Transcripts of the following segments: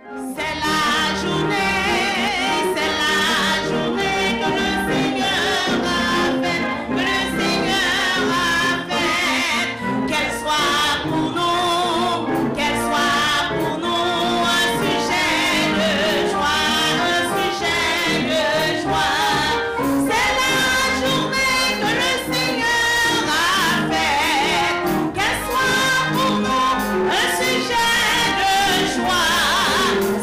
C'est la journée que le Seigneur a faite, que le Seigneur a faite, qu'elle soit pour nous un sujet de joie, un sujet de joie. C'est la journée que le Seigneur a faite, qu'elle soit pour nous un sujet de joie.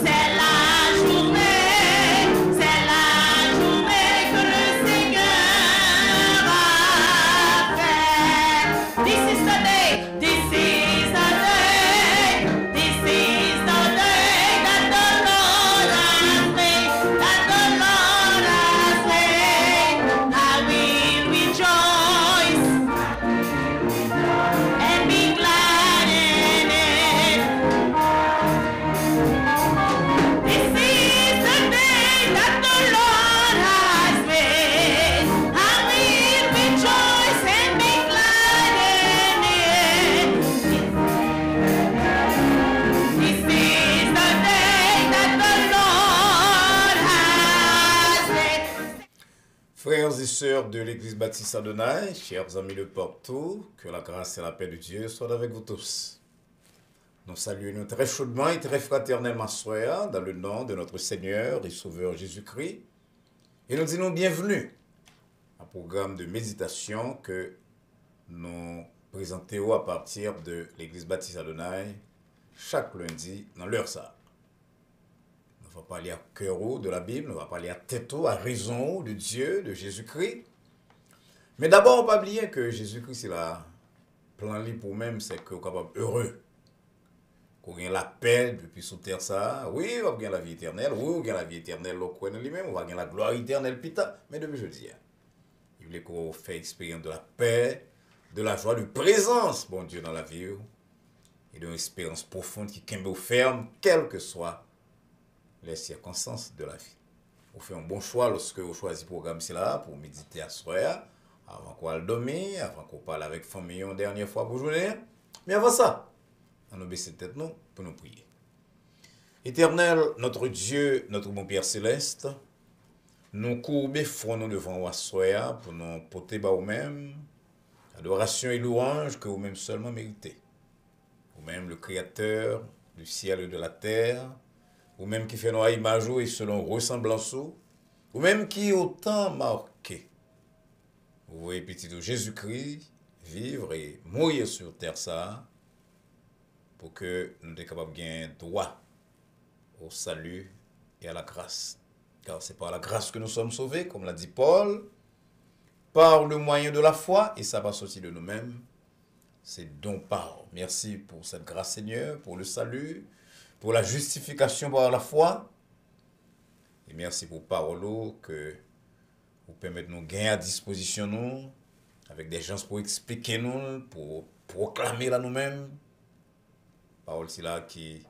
C'est la journée que le Seigneur a faite. This is the day, this is the day, this is the day that the Lord has made, that the Lord has made. I will rejoice and be glad in it. This is the day that the Lord has made. I will rejoice and be glad in it. This is the day that the Lord has made. Frères et sœurs de l'Église Baptiste Adonai, chers amis de partout, que la grâce et la paix de Dieu soient avec vous tous. Nous saluons très chaudement et très fraternellement soir dans le nom de notre Seigneur et Sauveur Jésus-Christ. Et nous disons bienvenue à un programme de méditation que nous présentons à partir de l'Église Baptiste Adonai chaque lundi dans l'heure ça. On va parler à cœur de la Bible, on va parler à tête à raison de Dieu, de Jésus-Christ. Mais d'abord, on ne va pas oublier que Jésus-Christ, c'est la plan libre pour même, c'est qu'on est capable heureux. Qu'on ait la paix depuis sous terre ça. Oui, on va gagner la vie éternelle. Oui, on va gagner la vie éternelle, lui-même, on va gagner la gloire éternelle, pita. Mais depuis jeudi, il voulait qu'on fasse expérience de la paix, de la joie, de présence, bon Dieu, dans la vie. Et d'une espérance profonde qui cambe ferme, quelles que soient les circonstances de la vie. Vous faites un bon choix lorsque vous choisissez le programme là pour méditer à soir, avant qu'on aille dormir, avant qu'on parle avec la famille une dernière fois pour journée. Mais avant ça, on nous baisse tête nous pour nous prier. Éternel, notre Dieu, notre bon Père céleste, nous courbons front nous devant vous à soir pour nous porter bas vous-même, adoration et louange que vous-même seulement méritez. Vous-même le Créateur du ciel et de la terre, vous-même qui fait nos images et selon ressemblance, vous-même qui autant marqué. Vous voyez petit de Jésus-Christ vivre et mourir sur terre ça, pour que nous soyons capables de gagner droit au salut et à la grâce. Car c'est par la grâce que nous sommes sauvés, comme l'a dit Paul, par le moyen de la foi, et ça va sortir de nous-mêmes. C'est don par. Merci pour cette grâce, Seigneur, pour le salut, pour la justification par la foi. Et merci pour parole que vous permettez de nous gagner à disposition, nous, avec des gens pour expliquer nous, pour proclamer là nous-mêmes. Parole c'est là qui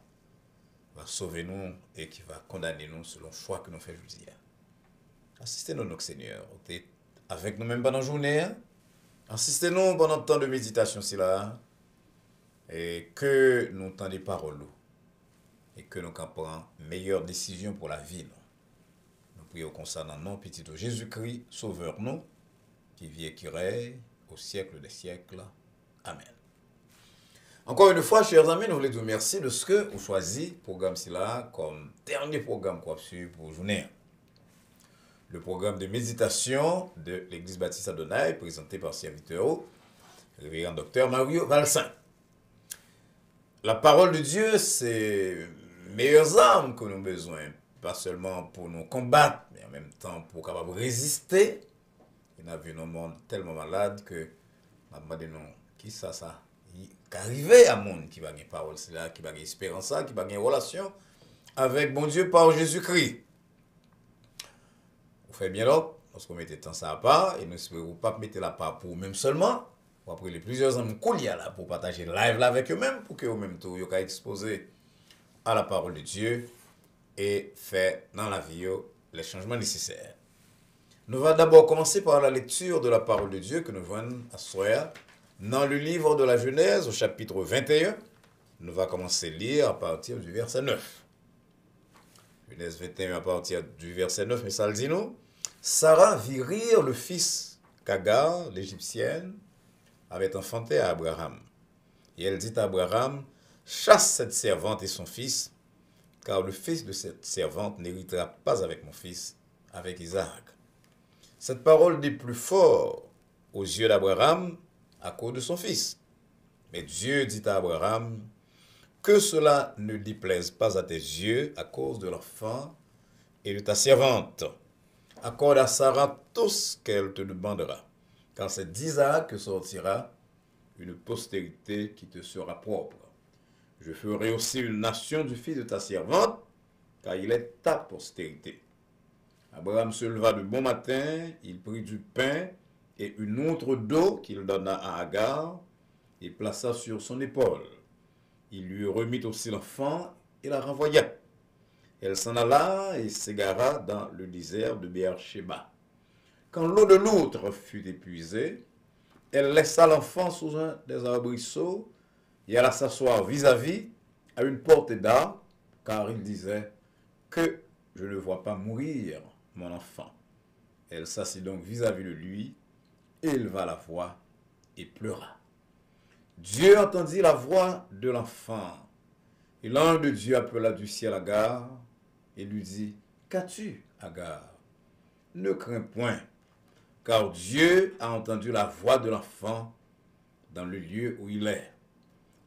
va sauver nous et qui va condamner nous selon le choix que nous faisons aujourd'hui. Assistez-nous, notre Seigneur, avec nous-mêmes pendant la journée. Assistez-nous pendant le temps de méditation c'est là. Et que nous entendons des paroles. Et que nous prenions meilleure décision pour la vie. Nous prions concernant nous, petit Jésus-Christ, sauveur nous, qui vit et qui règne au siècle des siècles. Amen. Encore une fois, chers amis, nous voulons vous remercier de ce que vous choisissez le programme là comme dernier programme qu'on a suivi pour journée. Le programme de méditation de l'Église Baptiste Adonai, présenté par serviteur, révérend docteur Mario Valsin. La parole de Dieu, c'est meilleures armes que nous avons besoin, pas seulement pour nous combattre, mais en même temps pour capable résister. Il y a vu un monde tellement malade que m'a demandé non, qui ça qu'arriver à monde qui va gagner parole là, qui va gagner espérance qui va gagner relation avec bon Dieu par Jésus-Christ. Vous faites bien là, parce qu'on mettez temps ça à part et nous espérons pas mettre la part pour vous-même seulement. Ou après les plusieurs hommes qu'on y a là pour partager live là avec eux-mêmes pour que eux-mêmes tout yo ka exposer à la parole de Dieu et faire dans la vie les changements nécessaires. Nous allons d'abord commencer par la lecture de la parole de Dieu que nous venons à soir dans le livre de la Genèse au chapitre 21. Nous allons commencer à lire à partir du verset 9. Genèse 21 à partir du verset 9, mais ça le dit nous. Sarah vit rire le fils qu'Agar, l'Égyptienne, avait enfanté à Abraham. Et elle dit à Abraham, chasse cette servante et son fils, car le fils de cette servante n'héritera pas avec mon fils, avec Isaac. Cette parole dit plus fort aux yeux d'Abraham à cause de son fils. Mais Dieu dit à Abraham, que cela ne déplaise pas à tes yeux à cause de l'enfant et de ta servante. Accorde à Sarah tout ce qu'elle te demandera, car c'est d'Isaac que sortira une postérité qui te sera propre. Je ferai aussi une nation du fils de ta servante, car il est ta postérité. Abraham se leva de bon matin, il prit du pain et une outre d'eau qu'il donna à Agar et plaça sur son épaule. Il lui remit aussi l'enfant et la renvoya. Elle s'en alla et s'égara dans le désert de Beersheba. Quand l'eau de l'outre fut épuisée, elle laissa l'enfant sous un des arbrisseaux et alla s'asseoir vis-à-vis à une portée d'arbre, car il disait que je ne vois pas mourir mon enfant. Elle s'assit donc vis-à-vis de lui, éleva la voix et pleura. Dieu entendit la voix de l'enfant, et l'ange de Dieu appela du ciel Agar et lui dit, qu'as-tu, Agar? Ne crains point, car Dieu a entendu la voix de l'enfant dans le lieu où il est.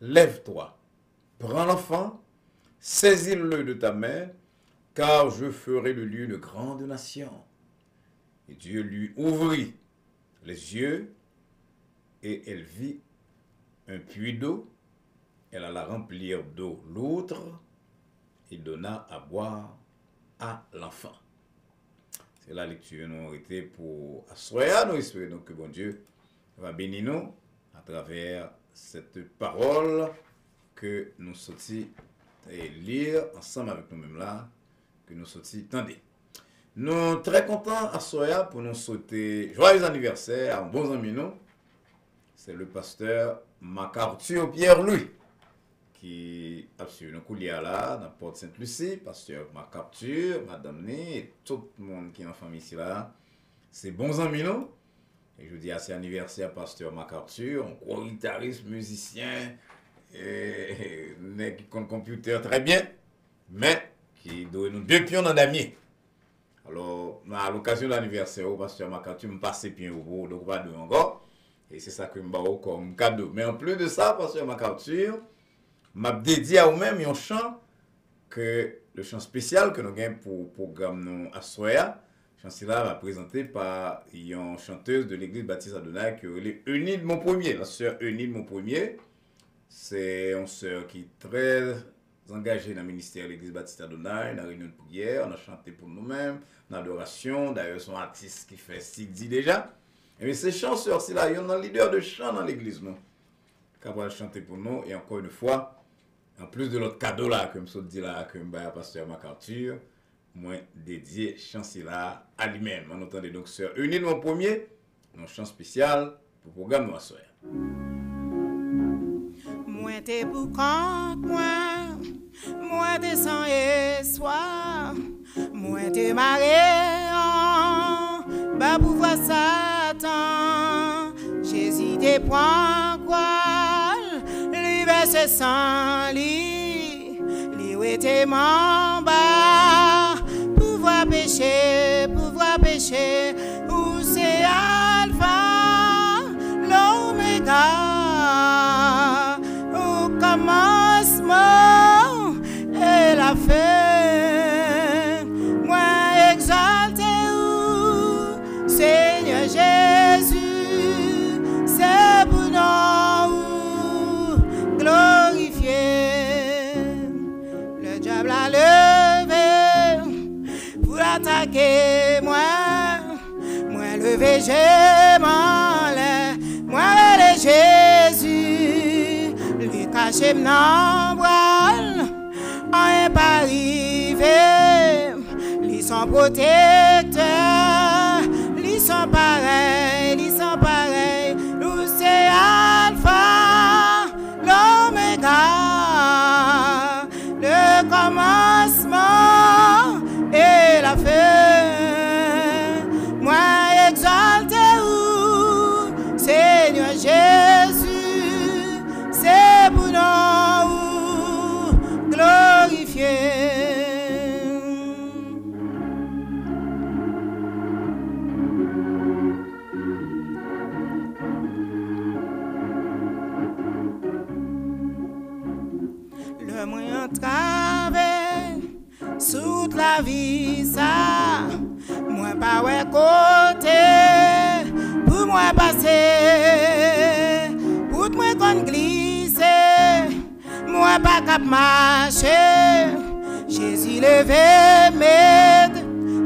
Lève-toi, prends l'enfant, saisis-le de ta main, car je ferai de lui une grande nation. Et Dieu lui ouvrit les yeux, et elle vit un puits d'eau. Elle alla remplir d'eau l'outre et donna à boire à l'enfant. C'est la lecture nous avons été pour Assoya. Nous espérons donc que bon Dieu va bénir nous à travers cette parole que nous sortis et lire ensemble avec nous-mêmes là, que nous sortis tendez. Nous sommes très contents à Soya pour nous souhaiter joyeux anniversaire à un bon ami nous. C'est le pasteur MacArthur Pierre-Louis qui a suivi nos couliers là, dans Porte Sainte-Lucie, pasteur MacArthur, Madame Né, et tout le monde qui est en famille ici là. C'est bons amis nous. Et je dis à cet anniversaire, pasteur MacArthur, un gros guitariste, musicien, et qui compte computer très bien, mais qui doit nous deux pions dans damier. Alors, à l'occasion de l'anniversaire, pasteur MacArthur me passe pieds au bout, donc pas de encore. Et c'est ça que je me comme cadeau. Mais en plus de ça, pasteur MacArthur m'a dédié à vous-même un chant, le chant spécial que nous avons pour le programme nous à Soya. Le chant là va présenté par une chanteuse de l'église baptiste Adonai qui est Eunide Mon Premier. La sœur Eunide Mon Premier, c'est une sœur qui est très engagée dans le ministère de l'église baptiste Adonai, dans la réunion de prière. On a chanté pour nous-mêmes, dans l'adoration. D'ailleurs, son artiste qui fait Sidi déjà. Et bien, ces chanteurs, c'est là, il y a un leader de chant dans l'église, non? Qui va chanter pour nous. Et encore une fois, en plus de l'autre cadeau là, que je dis là, que je vais à pasteur MacArthur, moi, dédié chant là à lui-même. On entendait donc sœur Eunide Mon Premier, un chant spécial pour le programme Noir Soir. Moi, t'es pour quand, moi, t'es sans espoir, moi, t'es maré, bah, pour voir Satan, j'hésitais point quoi, l'hiver se sent li où était mon bas, pouvoir pécher, où c'est Alpha, l'Oméga, au commencement et la fin, moi exalté ou Seigneur Jésus, c'est pour nous glorifier. Le diable a levé pour attaquer moi levé j'ai m'enlève, moi le Jésus, lui caché m'en voile, en pas arrivé, lui son protecteur, lui son pareil, nous c'est Alpha, l'Oméga, le commencement que moi entravé toute la vie ça, moi pas ouais côté, pour moi passer, pour moi qu'on glisse, moi pas cap marcher, Jésus levé m'aide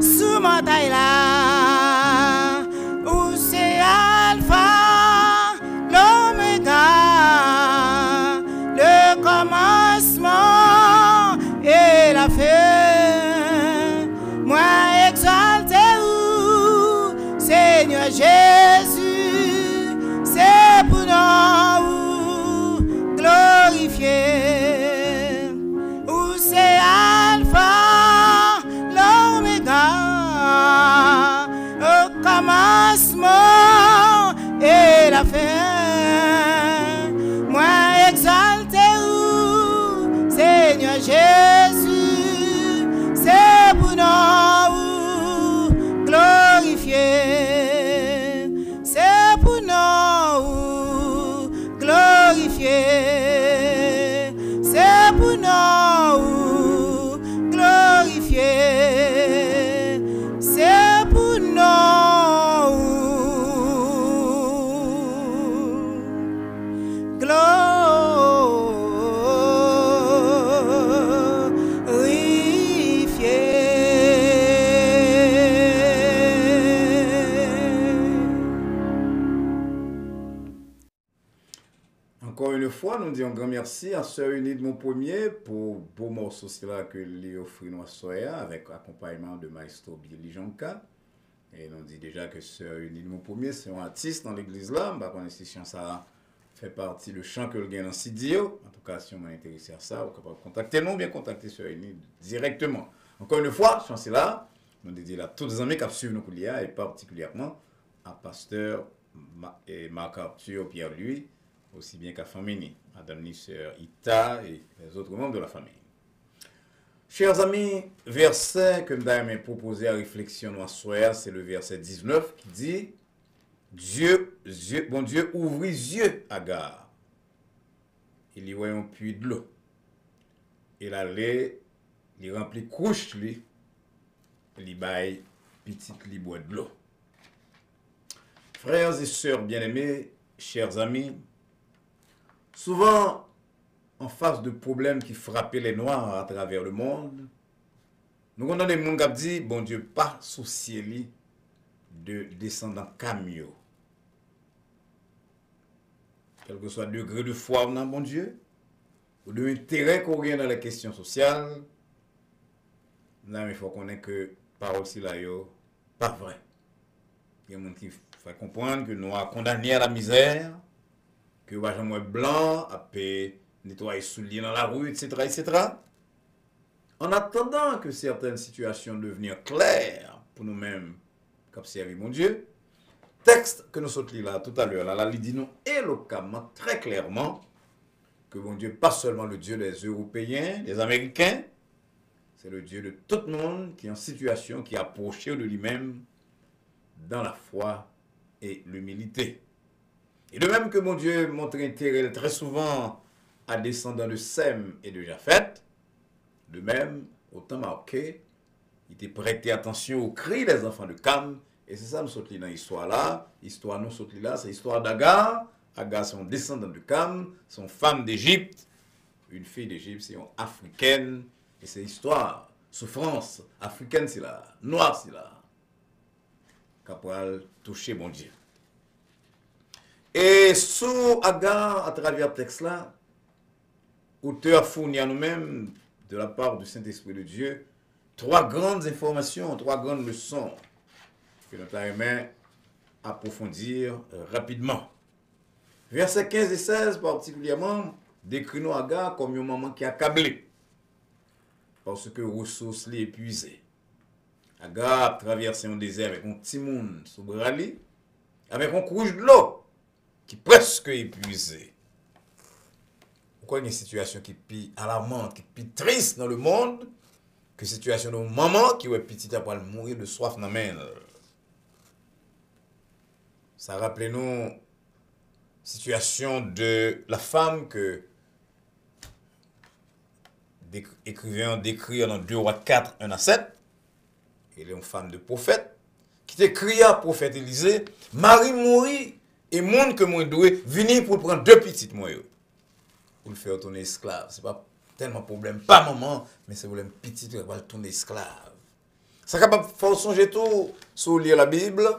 sous montagne là, où c'est Alpha, l'Oméga, le commencement et la fin. Moi exalté ou Seigneur Jésus, c'est pour nous glorifier. Où c'est Alpha, l'Oméga, au commencement et la fin. Moi exalté ou Seigneur Jésus, c'est pour nous glorifier. C'est pour nous glorifier. C'est pour nous glorifier. C'est pour nous Encore une fois, nous disons un grand merci à Sœur Unide mon premier pour beau morceau que lui offre nous soya avec accompagnement de Maestro Billy Jonka. Et nous dit déjà que Sœur Unide mon premier, c'est un artiste dans l'église là. Bah, quand ça fait partie du chant que le gagne dans Sidio. En tout cas, si on m'a intéressé à ça, vous pouvez contacter nous, bien contacter Sœur Unide directement. Encore une fois, chance là, nous disons à tous les amis qui suivent nos couliers et particulièrement à Pasteur Marc Arthur Pierre-Louis, aussi bien qu'à famille, Madame Sœur Ita et les autres membres de la famille. Chers amis, verset que nous avons proposé à réflexion à soir, c'est le verset 19 qui dit bon Dieu ouvrit les yeux à Agar. Il y voit un puits de l'eau. Il allait, il remplit couche lui, il baille petite li boit de l'eau. Frères et sœurs bien-aimés, chers amis, souvent, en face de problèmes qui frappaient les Noirs à travers le monde, nous avons des gens qui disent, bon Dieu, pas soucier de descendre en camion. Quel que soit le degré de foi dans bon Dieu, ou de l'intérêt qu'on a dans les questions sociales, là, il faut qu'on ait que parole si là, pas vrai. Il y a des gens qui font comprendre que nous sommes condamnés à la misère, que les gens blancs à nettoyer souliers dans la rue, etc., etc. En attendant que certaines situations deviennent claires pour nous-mêmes, qu'observer mon Dieu, texte que nous sommes là tout à l'heure, là, il dit nous éloquemment, très clairement, que mon Dieu, pas seulement le Dieu des Européens, des Américains, c'est le Dieu de tout le monde qui est en situation, qui est approché de lui-même dans la foi et l'humilité. Et de même que mon Dieu montre intérêt très souvent à descendants de Sem et de Japheth, de même, autant marqué, il était prêté attention aux cris des enfants de Cam, et c'est ça nous sommes dans l'histoire là. L'histoire nous sommes là, c'est l'histoire d'Agar. Agar, c'est un descendant de Cam, c'est une femme d'Égypte. Une fille d'Égypte, c'est une africaine, et c'est l'histoire, souffrance africaine, c'est là, noire, c'est là, qu'après toucher mon Dieu. Et sous Agar, à travers le texte là, auteur fournit à nous-mêmes, de la part du Saint-Esprit de Dieu, trois grandes informations, trois grandes leçons que nous allons approfondir rapidement. Versets 15 et 16 particulièrement, décrit-nous Agar comme une maman qui est accablée parce que ressources sont épuisées. Agar traverse un désert avec un petit monde sous bras avec un couche de l'eau qui est presque épuisé. Pourquoi il y a une situation qui est plus alarmante, qui est plus triste dans le monde que la situation de maman qui est petite après mourir de soif dans la main. Ça rappelle nous situation de la femme que écrivain décrit dans 2 Rois 4, 1 à 7. Elle est une femme de prophète qui te cria à prophète Élisée, Marie mourit et monde que moi doué venir pour prendre 2 petites moi pour le faire tourner esclave. C'est pas tellement problème pas maman mais c'est problème petit qui va tourner esclave. Ça capable faire songer tout sur lire la Bible.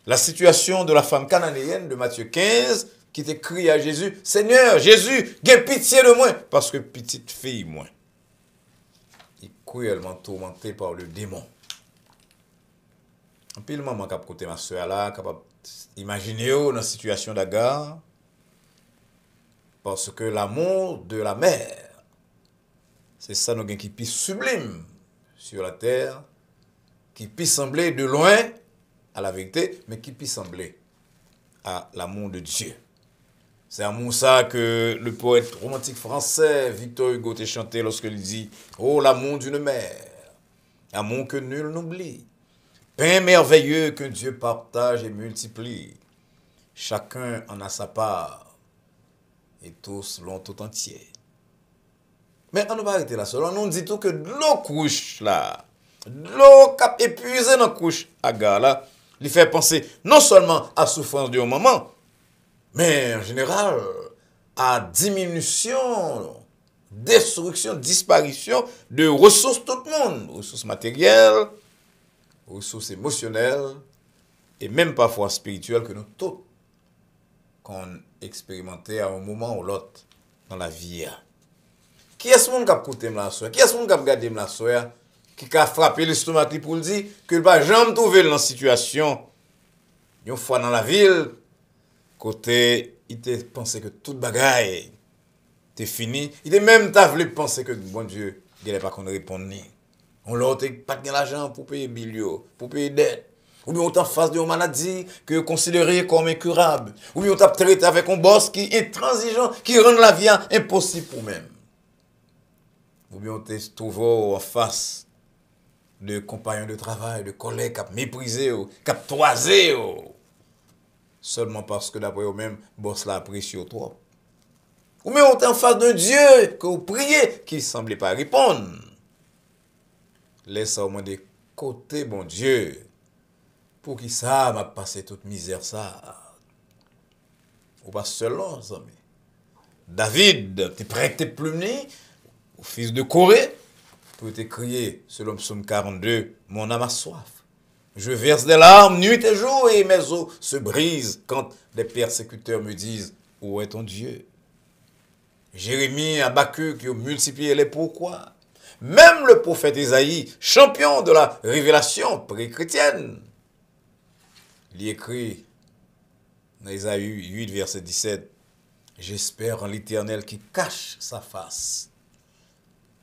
La situation de la femme cananéenne de Matthieu 15 qui te crie à Jésus, Seigneur, Jésus, aie pitié de moi parce que petite fille moi. Il est cruellement tourmenté par le démon. En pile maman cap côté ma soeur là, capable imaginer dans la situation d'Agar parce que l'amour de la mère c'est ça nous qui plus sublime sur la terre, qui peut sembler de loin à la vérité, mais qui peut sembler à l'amour de Dieu. C'est amour ça que le poète romantique français Victor Hugo a chanté lorsqu'il dit « Oh, l'amour d'une mère, amour que nul n'oublie, pain merveilleux que Dieu partage et multiplie. Chacun en a sa part, et tous l'ont tout entier. » Mais on ne va pas arrêter là seul. On nous dit tout que de l'eau couche là, de l'eau cap épuisée dans la couche Agar là, lui fait penser non seulement à la souffrance de maman, mais en général à diminution, destruction, disparition de ressources tout le monde, ressources matérielles, ressources émotionnelles et même parfois spirituelles que nous tous qu'on expérimentait à un moment ou l'autre dans la vie. Qui est-ce qui a écouté la soeur? Qui est-ce qui a regardé la soeur? Qui a frappé l'estomac pour le dire que ne va jamais trouver dans la situation. Une fois dans la ville, côté, il te pensé que toute bagaille était fini. Il te même voulu penser que bon Dieu, il n'allait pas qu'on réponde. On l'a pas de l'argent pour payer bilio, pour payer dette. Ou bien on est en face d'une maladie que considérée comme incurable. Ou bien on t'a traité avec un boss qui est intransigeant, qui rend la vie impossible pour même. Ou bien on te trouve en face de compagnons de travail, de collègues qui ont méprisé, qui ont toisé, seulement parce que d'après eux-mêmes, boss l'a apprécié trop. Ou bien on est en face d'un Dieu que vous priez qui ne semblait pas répondre. Laisse au moins de côté, bon Dieu, pour qui ça m'a passé toute misère ça. Ou pas seulement, amis. David, tu prêt tes plumes, au fils de Corée, pour te crier, selon Psaume 42, mon âme a soif. Je verse des larmes nuit et jour et mes os se brisent quand des persécuteurs me disent, où est ton Dieu? Jérémie, Habakkuk qui ont multiplié les pourquoi. Même le prophète Isaïe, champion de la révélation pré-chrétienne, il écrit dans Isaïe 8, verset 17, j'espère en l'Éternel qui cache sa face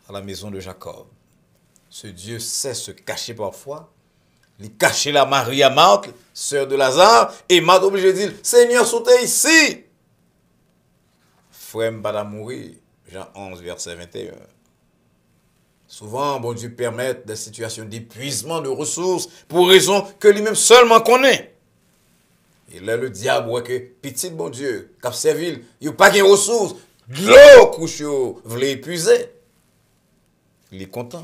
à la maison de Jacob. Ce Dieu sait se cacher parfois. Il cachait la Marie à Marthe, sœur de Lazare, et Marthe obligé de dire, Seigneur, sautez ici. Frère pas mourir. Jean 11, verset 21. Souvent, bon Dieu permet des situations d'épuisement de ressources pour raison que lui-même seulement connaît. Et là, le diable, ouais, que petit bon Dieu, cap servil, il n'y a pas de ressources, de l'eau couche, voulait épuiser. Il est content.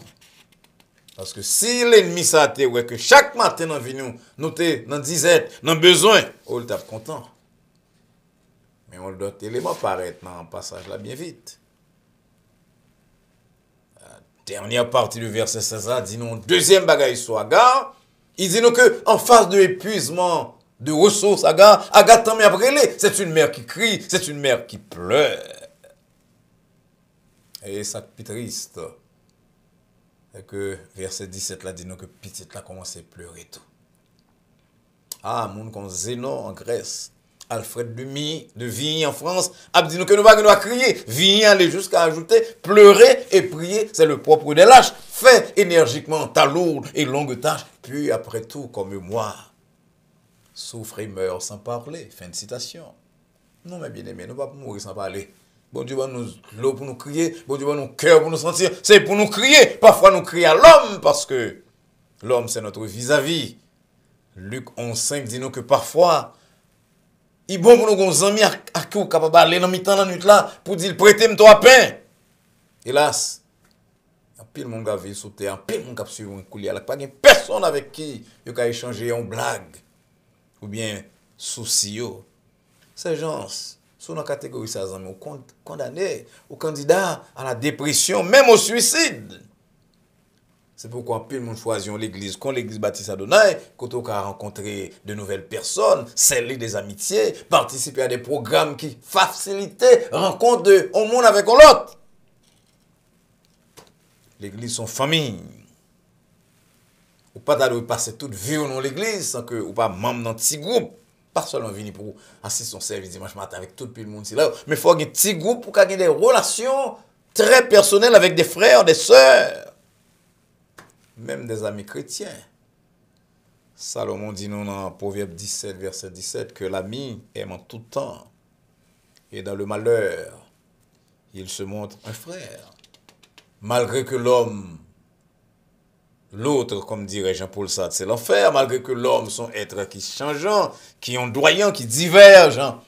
Parce que si l'ennemi s'attend, ouais, que chaque matin dans vie nous sommes dans disette, dans besoin, on est content. Mais on doit élément paraître dans le passage là bien vite. La dernière partie du verset 16 dit nous deuxième bagaille sur Agar. Il dit nous que en face de l'épuisement de ressources Agar tant mais après c'est une mère qui crie, c'est une mère qui pleure. Et ça plus triste. Et que verset 17 là dit nous que petite là commence à pleurer tout. Ah, moun comme Zénon en Grèce. Alfred de Vigny en France, a dit nous que nous va crier. Vigny aller jusqu'à ajouter, pleurer et prier, c'est le propre des lâches. Fais énergiquement ta lourde et longue tâche, puis après tout, comme moi, souffre et meurt sans parler. Fin de citation. Non, mais bien aimé, nous ne pouvons pas mourir sans parler. Bon Dieu va nous l'eau pour nous crier, bon Dieu va nous cœur pour nous sentir, c'est pour nous crier. Parfois nous crions à l'homme parce que l'homme c'est notre vis-à-vis. Luc 11,5 dit nous que parfois, il est bon pour nous amis à qui on capable d'aller dans mi-temps la nuit là pour dire prêtez-moi toi pain. Hélas, pile monde qui vit sous terre, pile monde qui suivre un coulier, pas de personne avec qui il a échanger une blague ou bien souci yo. Ces gens sont dans la catégorie ça amis condamnés ou candidats à la dépression, même au suicide. C'est pourquoi pile monde choisit l'église, quand l'église baptiste Adonai, quand on a rencontré de nouvelles personnes, sceller des amitiés, participer à des programmes qui facilitent rencontre de un monde avec l'autre. L'église son famille. Ou pas d'aller passer toute vie dans l'église sans que ou pas membre dans petit groupe. Pas seulement venir pour assister son service dimanche matin avec tout le monde là, mais il faut avoir un petit groupe pour avoir des relations très personnelles avec des frères, des sœurs. Même des amis chrétiens. Salomon dit nous dans Proverbe 17, verset 17, que l'ami aime en tout temps. Et dans le malheur, il se montre un frère. Malgré que l'homme, l'autre, comme dirait Jean-Paul Sartre, c'est l'enfer, malgré que l'homme sont êtres qui changeant, qui ondoyant, qui divergent.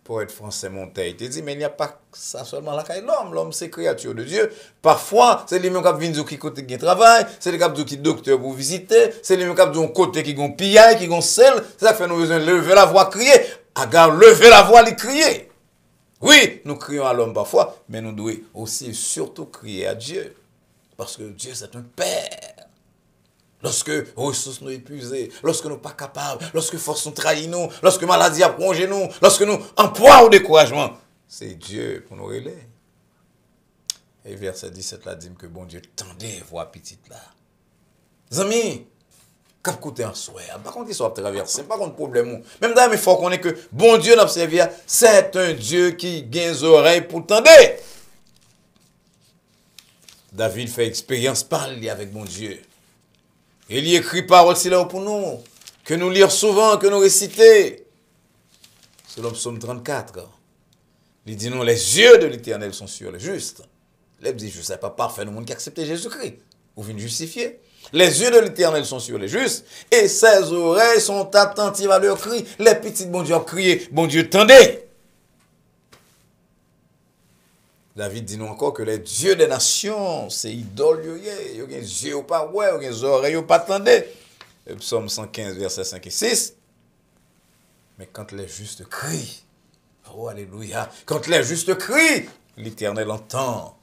Pour être français Montaigne, il dit, mais il n'y a pas ça seulement là qu'à l'homme. L'homme, c'est créature de Dieu. Parfois, c'est les mêmes qui viennent qui côté qui travaillent, c'est les qui docteur pour visiter, c'est les mêmes qui ont côté qui ont pillaille, qui ont sel. C'est ça qui fait nous besoin de lever la voix, crier. Agar, lever la voix, les crier. Oui, nous crions à l'homme parfois, mais nous devons aussi surtout crier à Dieu. Parce que Dieu, c'est un Père. Lorsque ressources nous épuisées, lorsque nous pas capables, lorsque force nous trahit nous, lorsque maladie a plongé nous, lorsque nous en poids ou découragement, c'est Dieu pour nous relayer. Et verset 17 là dit que bon Dieu tendait voix petite là. Amis, cap côté en soi, par contre il soit traversé, pas contre problème. Même d'ailleurs il faut qu'on ait que bon Dieu n'a servi, c'est un Dieu qui gagne les oreilles pour tendre. David fait expérience parler avec bon Dieu. Il y écrit parole si là pour nous, que nous lire souvent, que nous réciter. C'est le psaume 34. Il dit nous, les yeux de l'Éternel sont sur les justes. Les dit, je ne sais pas parfait, le monde qui accepte Jésus-Christ. Ou vient justifier. Les yeux de l'Éternel sont sur les justes, et ses oreilles sont attentives à leurs cris. Les petits bon Dieu ont crié, bon Dieu, tendez. David dit nous encore que les dieux des nations, c'est idole, il y a des yeux pas ouais, il y a des oreilles pas tendez. Psaume 115, versets 5 et 6. Mais quand les justes crient, oh alléluia, quand les justes crient, l'Éternel entend.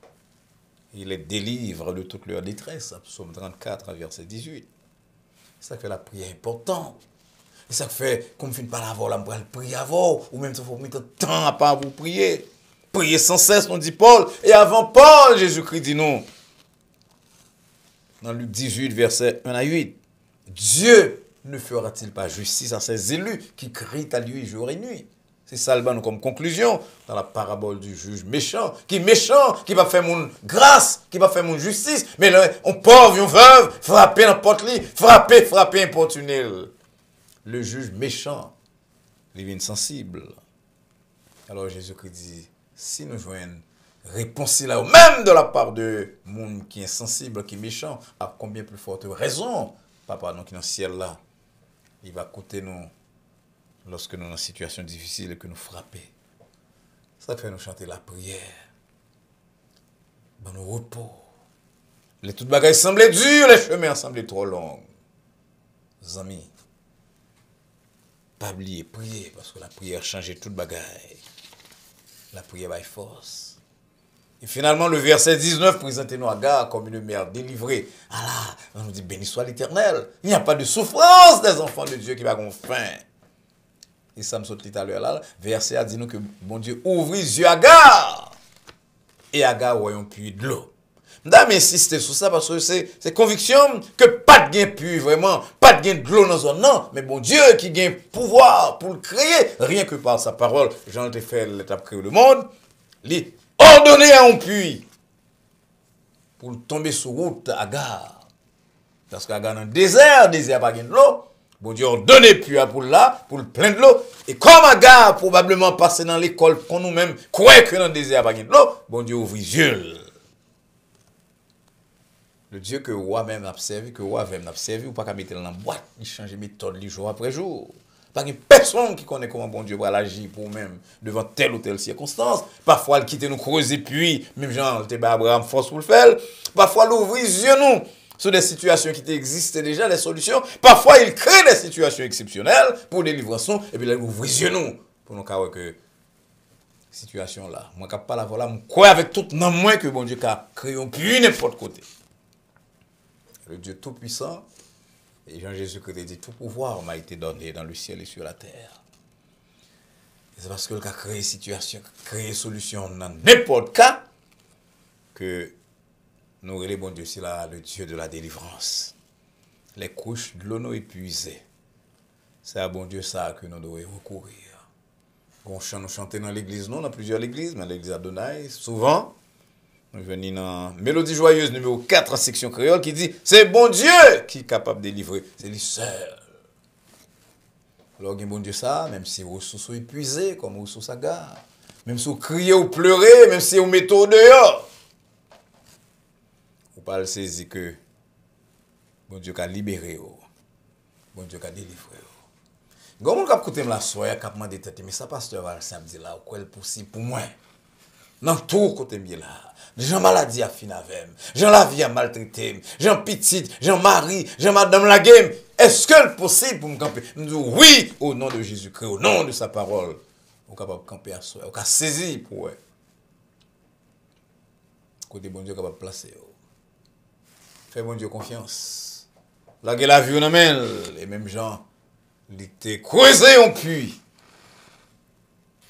Il les délivre de toute leur détresse. Psaume 34, verset 18. Ça fait la prière importante. Et ça fait, comme fin par la voix, on va prier avant, ou même il faut mettre temps à pas vous prier. Priez sans cesse, on dit Paul. Et avant Paul, Jésus-Christ dit non. Dans Luc 18, verset 1 à 8. Dieu ne fera-t-il pas justice à ses élus qui crient à lui jour et nuit? C'est ça le comme conclusion dans la parabole du juge méchant, qui va faire mon grâce, qui va faire mon justice. Mais là, on pauvre, on veuve, frapper n'importe qui, frapper, importuner. Le juge méchant, il est insensible. Alors Jésus-Christ dit, si nous joignons réponse là, même de la part de monde qui est insensible, qui est méchant, à combien plus forte raison, Papa, nous qui est dans le ciel là, il va coûter nous lorsque nous sommes dans une situation difficile et que nous frappons. Ça fait nous chanter la prière. Dans nos repos. Les toutes bagailles semblaient dures, les chemins semblaient trop longs. Amis, pas oublier, prier, parce que la prière change toute bagaille. La prière est force. Et finalement, le verset 19 présente nous Agar comme une mère délivrée. Allah, on nous dit, béni soit l'Éternel. Il n'y a pas de souffrance des enfants de Dieu qui va avoir faim. Et ça me saute tout à l'heure là. Verset a dit nous que bon Dieu ouvrit les yeux à Agar. Et Agar voyons puits de l'eau. Madame insiste sur ça parce que c'est conviction que pas de gain puits vraiment, pas de gain de l'eau dans zone non, mais bon Dieu qui gagne pouvoir pour le créer, rien que par sa parole. Jean te fait l'étape créer le monde, il ordonné à un puits pour tomber sur route à Agar. Parce qu'Agar dans le désert pas gain de l'eau. Bon Dieu ordonné puits pour là, pour le plein de l'eau. Et comme Agar probablement passé dans l'école qu'on nous-mêmes croit que dans le désert pas gain de l'eau, bon Dieu ouvre les yeux. Le Dieu que roi même a servi, ou pas qu'à mettre dans la boîte, il change de méthode jour après jour. Pas de personne qui connaît comment bon Dieu va agir pour même devant telle ou telle circonstance. Parfois, il quitte nous creuser puis, même Jean, il Abraham force pour le faire. Parfois, il ouvre les yeux nous sur des situations qui existent déjà, des solutions. Parfois, il crée des situations exceptionnelles pour des livraisons. Et puis là, il ouvre les yeux nous pour nous voir que situation là. Moi, je ne pas la voilà, je crois avec tout dans moi que bon Dieu a créé puis n'importe côté. Le Dieu Tout-Puissant, et Jean-Jésus-Christ dit, tout pouvoir m'a été donné dans le ciel et sur la terre. C'est parce qu'il a créé situation, créé solution dans n'importe cas, que nous relèvons bon Dieu, c'est là le Dieu de la délivrance. Les couches de l'eau épuisées. C'est à bon Dieu ça que nous devons recourir. On chante, nous chantons dans l'église, non, dans plusieurs églises, mais l'église Adonai, souvent, nous venons dans Mélodie Joyeuse numéro 4 en section créole qui dit c'est bon Dieu qui est capable de délivrer. C'est lui seul. Alors, bon Dieu, ça, même si vos ressources sont épuisées, comme vos ressources à gare, même si vous criez ou pleurez, même si vous mettez au dehors, vous parlez saisir que bon Dieu a libéré, bon Dieu a délivré. Comment on peut la soirée, cap m'a dit mais ça pasteur va le samedi là, quoi est possible pour moi? Dans tout côté bien là. Jean maladie a fini avec. Jean la vie a maltraité. Jean petite, Jean mari, Jean madame la game. Est-ce que c'est possible pour me camper? Nous disons oui au nom de Jésus-Christ, au nom de sa parole. On est capable de camper à soi, on est saisir pour eux. Côté bon Dieu capable de placer. Fais bon Dieu confiance. La gueule la vie on amène et même Jean il était creusé un puits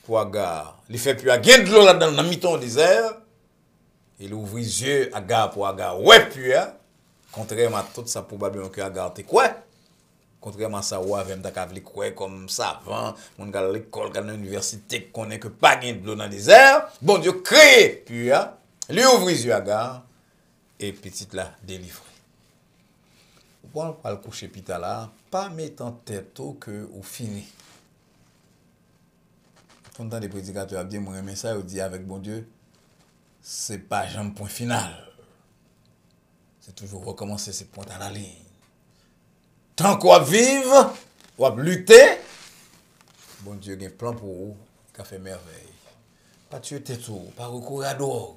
pour Agar. Il fait plus à gain de l'eau là-dedans, dans mi-temps au désert. Il ouvre les yeux Agar pour Agar. Ouais, puis, contrairement à tout ça, probablement que Agar était quoi? Contrairement à ça, ouais, avec un quoi comme savant, mon gars à l'école, à l'université, connaît que pas gain de l'eau dans le désert. Bon Dieu crée, puis, lui ouvre les yeux Agar et petite là, délivré. Bon, on va le coucher pita là, pas mettre en tête que ou fini. Tout le temps, les prédicateurs ont bien mon ça, ils disent avec bon Dieu, c'est pas jamais point final. C'est toujours recommencer ces points à la ligne. Tant qu'on va vivre, on va lutter, bon Dieu a un plan pour vous, qui a fait merveille. Pas tuer tête tout, pas recourir à drogue.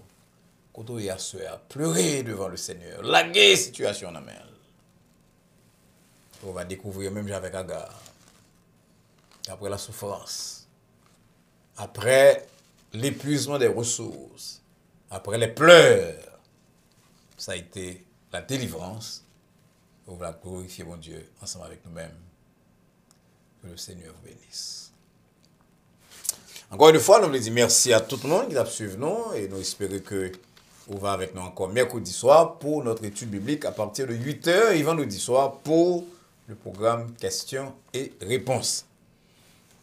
Quand on y a pleurer devant le Seigneur, laguer situation en mer. On va découvrir même avec Agar. Après la souffrance, après l'épuisement des ressources, après les pleurs, ça a été la délivrance. On va glorifier mon Dieu ensemble avec nous-mêmes. Que le Seigneur vous bénisse. Encore une fois, nous voulons dire merci à tout le monde qui a suivi nous et nous espérons que vous va avec nous encore mercredi soir pour notre étude biblique à partir de 8h et vendredi soir pour le programme questions et réponses.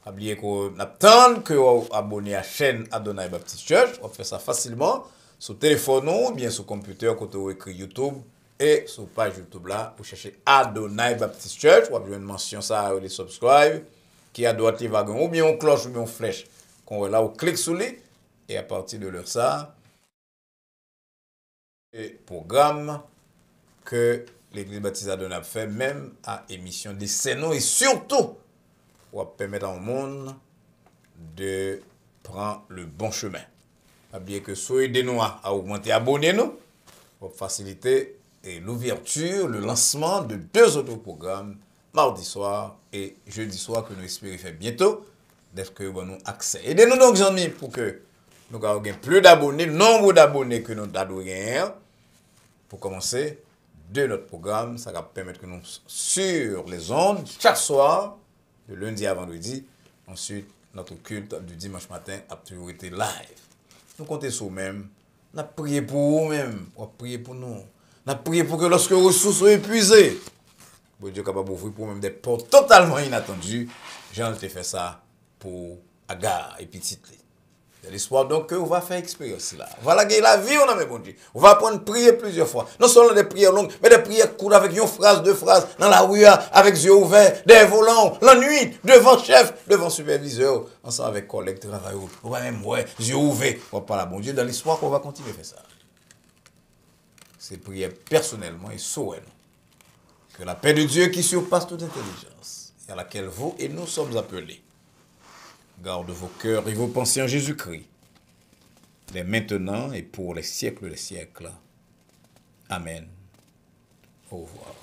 N'oubliez qu'on attend que vous abonnez à la chaîne Adonai Baptist Church. On fait ça facilement sur téléphone ou bien sur computer quand vous écrit YouTube et sur page YouTube là, vous cherchez Adonai Baptist Church. Vous avez une mention ça, vous subscribe qui est à droite les wagons ou bien on cloche ou bien on flèche. Quand là, on clique sur lui et à partir de leur ça, et programme que l'Église baptiste Adonai fait même à émission des scénaux et surtout pour permettre au monde de prendre le bon chemin. N'oubliez que soyez des nous à augmenter, abonnez-nous pour faciliter l'ouverture, le lancement de 2 autres programmes mardi soir et jeudi soir que nous espérons faire bientôt dès que nous avons accès. Aidez-nous donc, amis, pour que nous ayons plus d'abonnés, le nombre d'abonnés que nous avons gagné. Pour commencer, de notre programme, ça va permettre que nous sur les ondes chaque soir, de lundi à vendredi. Ensuite, notre culte du dimanche matin a toujours été live. Nous comptons sur nous-mêmes. Nous avons prié pour vous-même. On a prié pour nous. On a prié pour que lorsque les ressources sont épuisées, bon Dieu est capable d'ouvrir pour même des portes totalement inattendues. Jean a fait ça pour Agar et Petite. C'est l'espoir donc qu'on va faire expérience là. Voilà la vie, on a mis bon Dieu. On va apprendre à prier plusieurs fois. Non seulement des prières longues, mais des prières courtes avec une phrase, 2 phrases, dans la rue, avec les yeux ouverts, des volants, la nuit, devant chef, devant superviseur, ensemble avec collègues, travail. On va même, ouais, yeux ouverts. On va parler à bon Dieu dans l'espoir qu'on va continuer à faire ça. C'est prier personnellement et souhaiter que la paix de Dieu qui surpasse toute intelligence à laquelle vous et nous sommes appelés. Garde vos cœurs et vos pensées en Jésus-Christ, dès maintenant et pour les siècles des siècles. Amen. Au revoir.